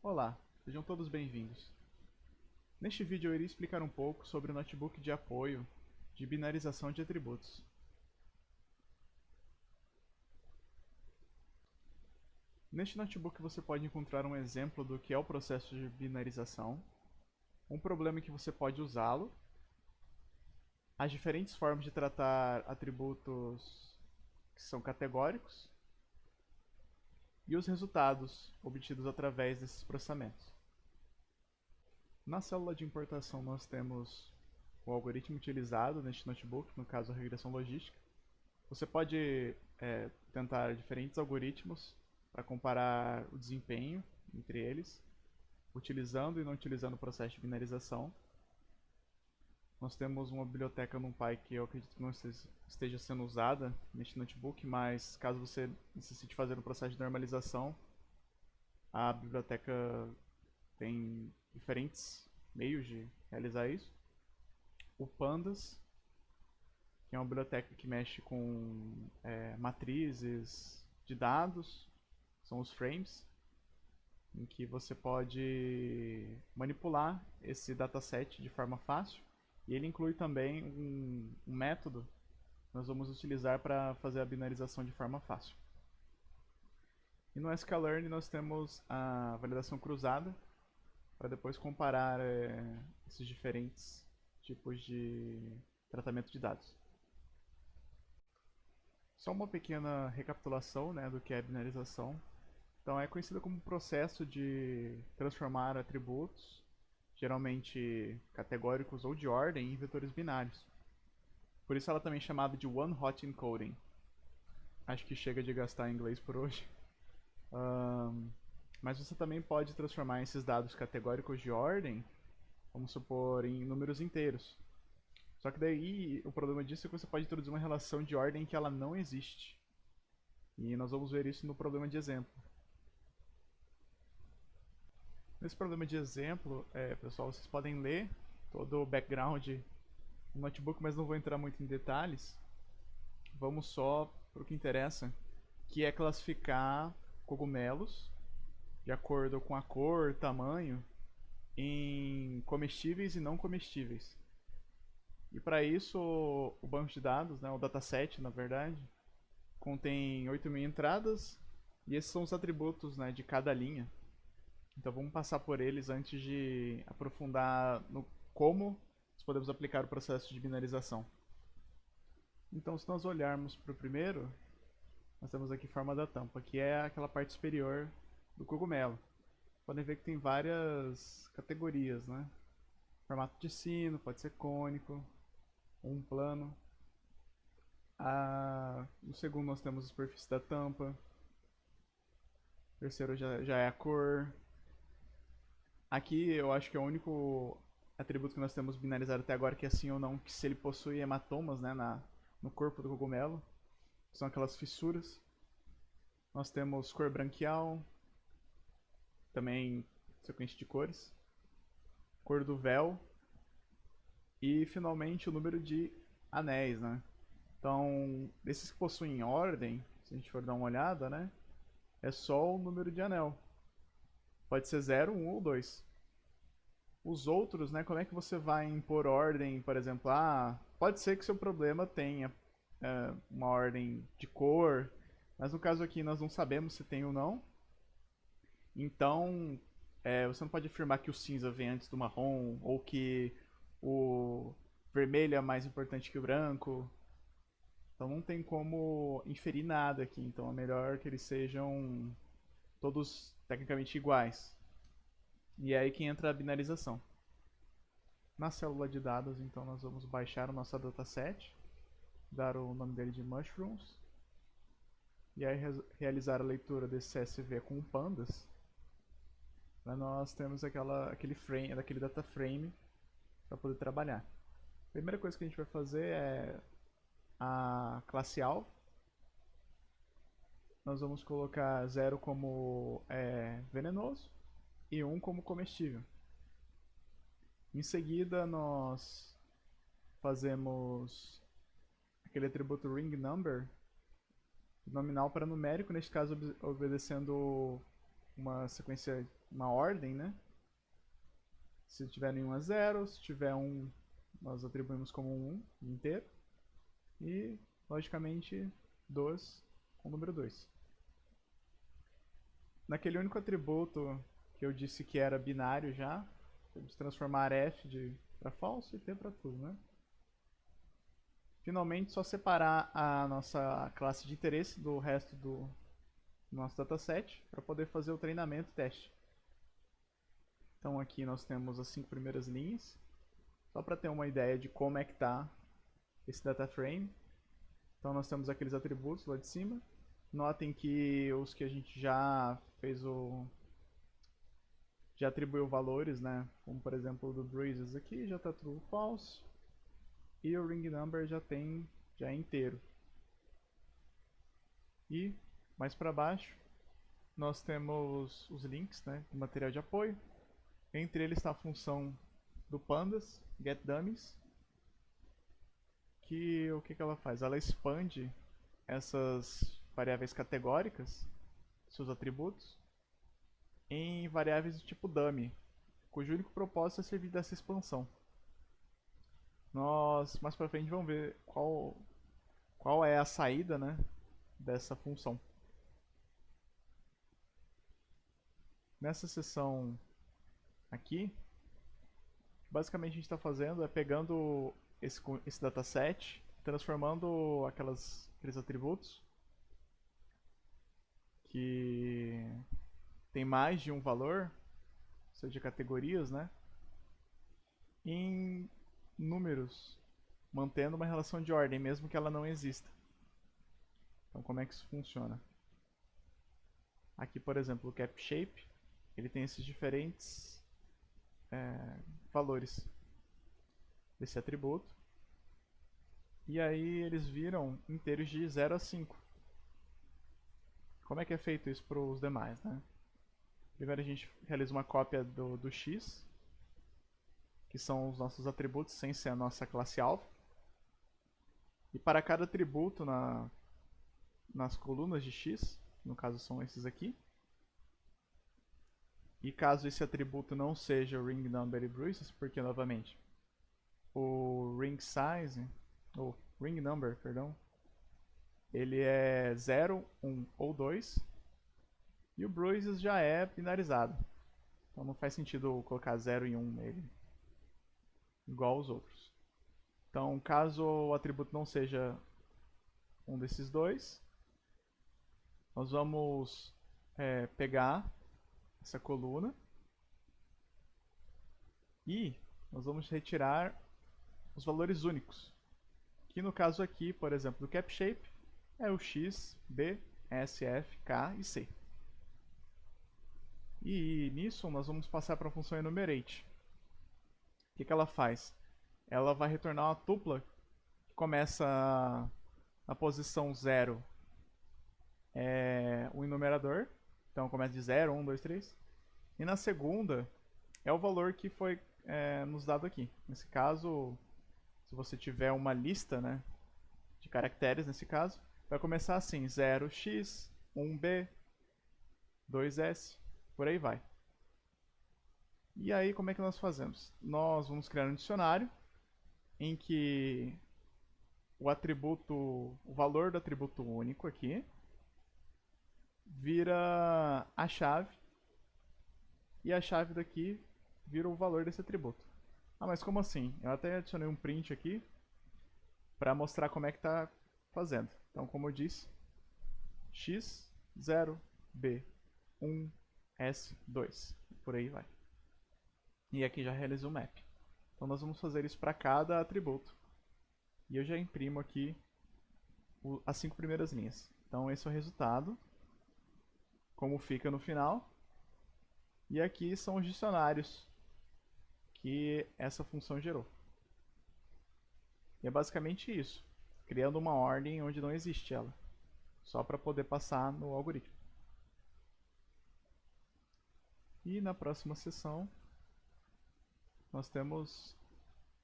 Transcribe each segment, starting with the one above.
Olá, sejam todos bem-vindos. Neste vídeo eu irei explicar um pouco sobre o notebook de apoio de binarização de atributos. Neste notebook você pode encontrar um exemplo do que é o processo de binarização, um problema em que você pode usá-lo, as diferentes formas de tratar atributos que são categóricos e os resultados obtidos através desses processamentos. Na célula de importação nós temos o algoritmo utilizado neste notebook, no caso a regressão logística. Você pode tentar diferentes algoritmos para comparar o desempenho entre eles, utilizando e não utilizando o processo de binarização. Nós temos uma biblioteca NumPy que eu acredito que não esteja sendo usada neste notebook, mas caso você necessite fazer um processo de normalização, a biblioteca tem diferentes meios de realizar isso. O Pandas, que é uma biblioteca que mexe com matrizes de dados, são os frames, em que você pode manipular esse dataset de forma fácil. E ele inclui também um método que nós vamos utilizar para fazer a binarização de forma fácil. E no sklearn nós temos a validação cruzada, para depois comparar esses diferentes tipos de tratamento de dados. Só uma pequena recapitulação, né, do que é binarização. Então é conhecido como processo de transformar atributos, geralmente categóricos ou de ordem, em vetores binários. Por isso ela também é chamada de one-hot encoding. Acho que chega de gastar em inglês por hoje. Mas você também pode transformar esses dados categóricos de ordem, vamos supor, em números inteiros. Só que daí o problema disso é que você pode introduzir uma relação de ordem que ela não existe. E nós vamos ver isso no problema de exemplo. Nesse problema de exemplo, pessoal, vocês podem ler todo o background do notebook, mas não vou entrar muito em detalhes. Vamos só para o que interessa, que é classificar cogumelos de acordo com a cor, tamanho, em comestíveis e não comestíveis. E para isso, o banco de dados, né, o dataset, na verdade, contém 8.000 entradas e esses são os atributos, né, de cada linha. Então vamos passar por eles antes de aprofundar no como nós podemos aplicar o processo de binarização. Então se nós olharmos para o primeiro, nós temos aqui forma da tampa, que é aquela parte superior do cogumelo. Podem ver que tem várias categorias, né? Formato de sino, pode ser cônico, ou um plano. No segundo nós temos a superfície da tampa. O terceiro já é a cor. Aqui eu acho que é o único atributo que nós temos binarizado até agora que é sim ou não, que se ele possui hematomas, né, no corpo do cogumelo, que são aquelas fissuras. Nós temos cor branquial, também sequência de cores, cor do véu e finalmente o número de anéis, né? Então, desses que possuem ordem, se a gente for dar uma olhada, né, é só o número de anel. Pode ser 0, 1 ou 2. Os outros, né, como é que você vai impor ordem, por exemplo, pode ser que seu problema tenha uma ordem de cor, mas no caso aqui nós não sabemos se tem ou não. Então, você não pode afirmar que o cinza vem antes do marrom, ou que o vermelho é mais importante que o branco. Então não tem como inferir nada aqui, então é melhor que eles sejam todos tecnicamente iguais. E é aí que entra a binarização. Na célula de dados, então, nós vamos baixar o nosso dataset, dar o nome dele de mushrooms, e aí realizar a leitura desse CSV com o pandas. Nós temos aquele frame, daquele data frame para poder trabalhar. A primeira coisa que a gente vai fazer é a classe alvo. Nós vamos colocar 0 como venenoso e 1 como comestível. Em seguida, nós fazemos aquele atributo ring number, nominal para numérico, neste caso obedecendo uma sequência uma ordem, né? Se tiver nenhum é 0, se tiver 1, nós atribuímos como 1 inteiro. E, logicamente, 2 com o número 2. Naquele único atributo que eu disse que era binário já, de transformar f para falso e t para true, né? Finalmente, só separar a nossa classe de interesse do resto do nosso dataset para poder fazer o treinamento e teste. Então aqui nós temos as 5 primeiras linhas, só para ter uma ideia de como é que está esse data frame. Então nós temos aqueles atributos lá de cima. Notem que os que a gente já fez já atribuiu valores, né? Como por exemplo o do Bruises aqui já está true ou false. E o ring number já é inteiro. E mais para baixo nós temos os links, né, do material de apoio. Entre eles está a função do pandas, getDummies, que o que ela faz? Ela expande essas variáveis categóricas, seus atributos, em variáveis do tipo dummy, cujo único propósito é servir dessa expansão. Nós mais para frente vamos ver qual é a saída, né, dessa função. Nessa seção aqui, basicamente a gente está fazendo é pegando esse dataset, transformando aqueles atributos que tem mais de um valor, ou seja, categorias, né, em números, mantendo uma relação de ordem, mesmo que ela não exista. Então, como é que isso funciona? Aqui, por exemplo, o CapShape, ele tem esses diferentes valores desse atributo. E aí eles viram inteiros de 0 a 5. Como é que é feito isso para os demais, né? Primeiro a gente realiza uma cópia do x, que são os nossos atributos sem ser a nossa classe alvo. E para cada atributo nas colunas de x, no caso são esses aqui, e caso esse atributo não seja o ring number e bruises, porque novamente o ring size, ou ring number, perdão, ele é 0, 1 ou 2, e o bruises já é binarizado. Então não faz sentido colocar 0 e 1 nele, igual aos outros. Então, caso o atributo não seja um desses dois, nós vamos pegar essa coluna e nós vamos retirar os valores únicos, que no caso aqui, por exemplo, do CapShape, é o x, b, s, f, k e c. E nisso nós vamos passar para a função enumerate. O que ela faz? Ela vai retornar uma tupla que começa na posição 0, o enumerador, então começa de 0, 1, 2, 3, e na segunda é o valor que foi nos dado aqui. Nesse caso, se você tiver uma lista, né, de caracteres, nesse caso, vai começar assim, 0x, 1b, 2s, por aí vai. E aí, como é que nós fazemos? Nós vamos criar um dicionário em que o valor do atributo único aqui vira a chave, e a chave daqui vira o valor desse atributo. Ah, mas como assim? Eu até adicionei um print aqui para mostrar como é que está fazendo. Então, como eu disse, x, 0, b, 1, s, 2, por aí vai. E aqui já realizou o map. Então nós vamos fazer isso para cada atributo. E eu já imprimo aqui as 5 primeiras linhas. Então esse é o resultado, como fica no final. E aqui são os dicionários que essa função gerou. E é basicamente isso, criando uma ordem onde não existe ela, só para poder passar no algoritmo. E na próxima sessão nós temos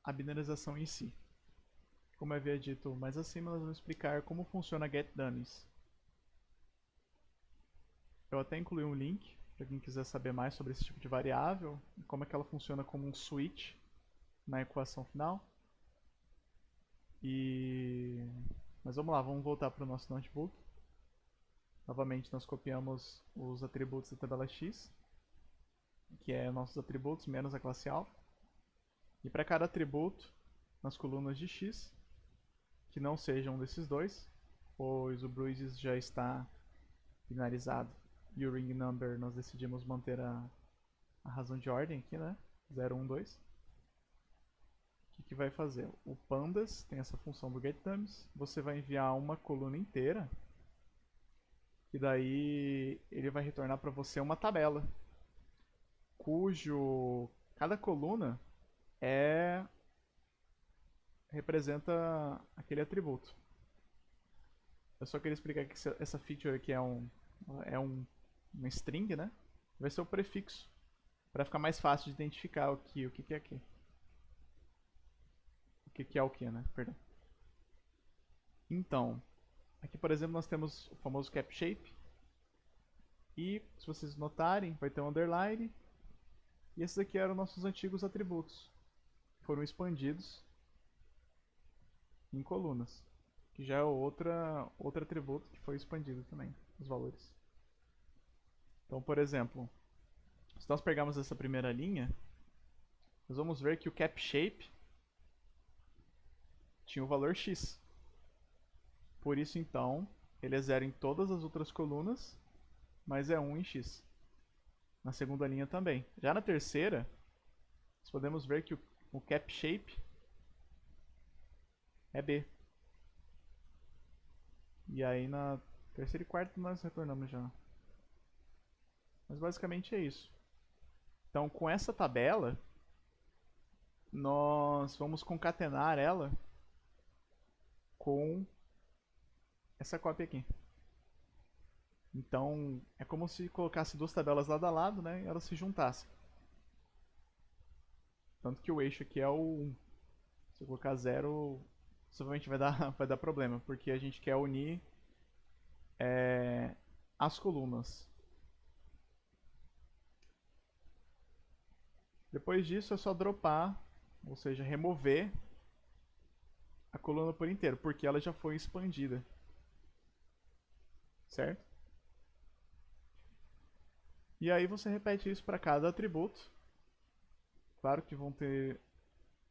a binarização em si. Como eu havia dito mais acima, nós vamos explicar como funciona getDummies. Eu até incluí um link para quem quiser saber mais sobre esse tipo de variável e como é que ela funciona como um switch na equação final. Mas vamos lá, vamos voltar para o nosso notebook. Novamente nós copiamos os atributos da tabela X, que é nossos atributos menos a classe alfa. E para cada atributo, nas colunas de X, que não sejam um desses dois, pois o Bruises já está binarizado e o ring number nós decidimos manter a razão de ordem aqui, né? 0, 1, 2. O que vai fazer? O pandas tem essa função do getDummies. Você vai enviar uma coluna inteira, que daí ele vai retornar para você uma tabela, cujo cada coluna representa aquele atributo. Eu só queria explicar que essa feature aqui é uma string, né? Vai ser o prefixo, para ficar mais fácil de identificar o que é aqui. O que é o que, né? Perdão. Então, aqui por exemplo nós temos o famoso cap shape. E se vocês notarem, vai ter um underline. E esses aqui eram nossos antigos atributos. Foram expandidos em colunas. Que já é outro atributo que foi expandido também, os valores. Então, por exemplo, se nós pegarmos essa primeira linha, nós vamos ver que o cap shape tinha o valor x. Por isso, então, ele é 0 em todas as outras colunas, mas é 1 em x. Na segunda linha também. Já na terceira, nós podemos ver que o cap shape é b. E aí na terceira e quarta nós retornamos já. Mas basicamente é isso. Então com essa tabela, nós vamos concatenar ela com essa cópia aqui. Então é como se colocasse duas tabelas lado a lado, né, e elas se juntassem. Tanto que o eixo aqui é o 1. Se eu colocar 0, provavelmente vai dar problema, porque a gente quer unir as colunas. Depois disso é só dropar, ou seja, remover a coluna por inteiro, porque ela já foi expandida. Certo? E aí você repete isso para cada atributo. Claro que vão ter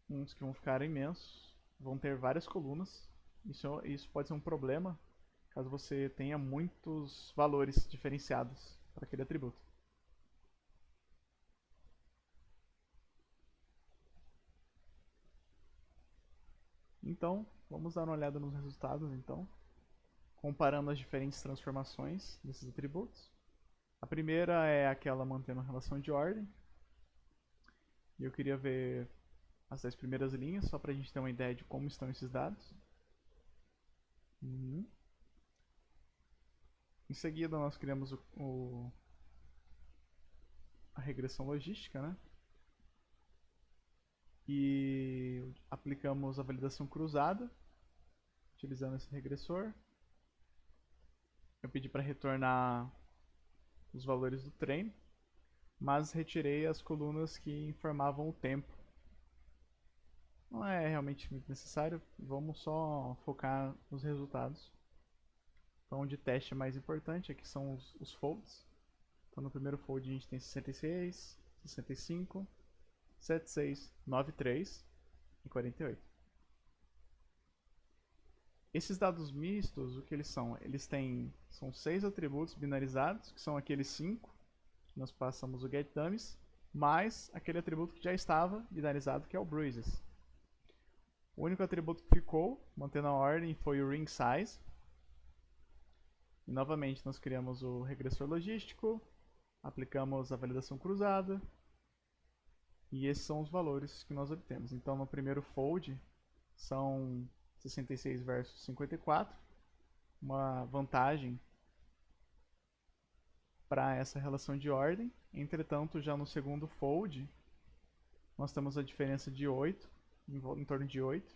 uns que vão ficar imensos, vão ter várias colunas. Isso pode ser um problema caso você tenha muitos valores diferenciados para aquele atributo. Então, vamos dar uma olhada nos resultados então, comparando as diferentes transformações desses atributos. A primeira é aquela mantendo a relação de ordem. E eu queria ver as 10 primeiras linhas, só para a gente ter uma ideia de como estão esses dados. Em seguida nós criamos a regressão logística, né? E aplicamos a validação cruzada, utilizando esse regressor. Eu pedi para retornar os valores do treino, mas retirei as colunas que informavam o tempo. Não é realmente muito necessário, vamos só focar nos resultados. Então, o de teste é mais importante, aqui são os folds. Então, no primeiro fold a gente tem 66, 65, 76, 93 e 48. Esses dados mistos, o que eles são? São 6 atributos binarizados, que são aqueles 5 que nós passamos o getDummies, mais aquele atributo que já estava binarizado, que é o Bruises. O único atributo que ficou, mantendo a ordem, foi o ring size. E novamente nós criamos o regressor logístico, aplicamos a validação cruzada, e esses são os valores que nós obtemos. Então no primeiro fold são 66 versus 54, uma vantagem para essa relação de ordem. Entretanto, já no segundo fold, nós temos a diferença de 8, em torno de 8,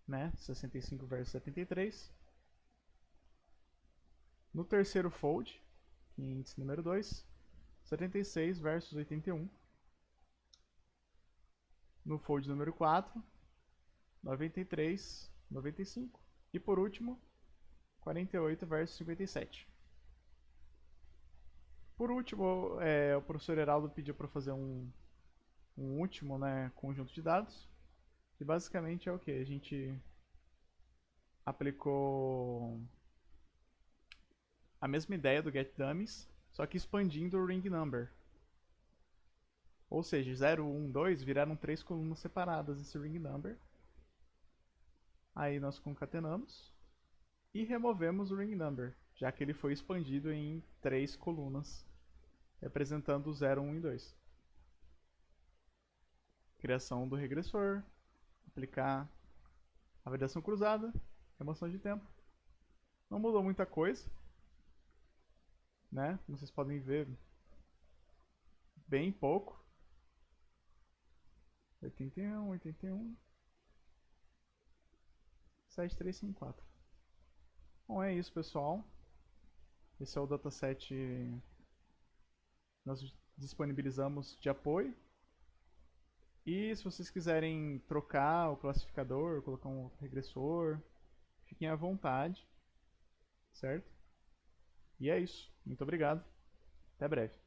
né? 65 versus 73. No terceiro fold, índice número 2, 76 versus 81. No fold número 4, 93, 95. E por último, 48 versus 57. Por último, o professor Heraldo pediu para fazer um último, né, conjunto de dados. Que basicamente é o que? A gente aplicou a mesma ideia do getDummies, só que expandindo o ring number. Ou seja, 0, 1, 2 viraram 3 colunas separadas esse ring number. Aí nós concatenamos e removemos o ring number, já que ele foi expandido em 3 colunas, representando o 0, 1 e 2. Criação do regressor, aplicar a validação cruzada, remoção de tempo. Não mudou muita coisa, né? Como vocês podem ver, bem pouco. 81, 81, 7354. Bom, é isso, pessoal. Esse é o dataset que nós disponibilizamos de apoio. E se vocês quiserem trocar o classificador, colocar um regressor, fiquem à vontade, certo? E é isso. Muito obrigado. Até breve.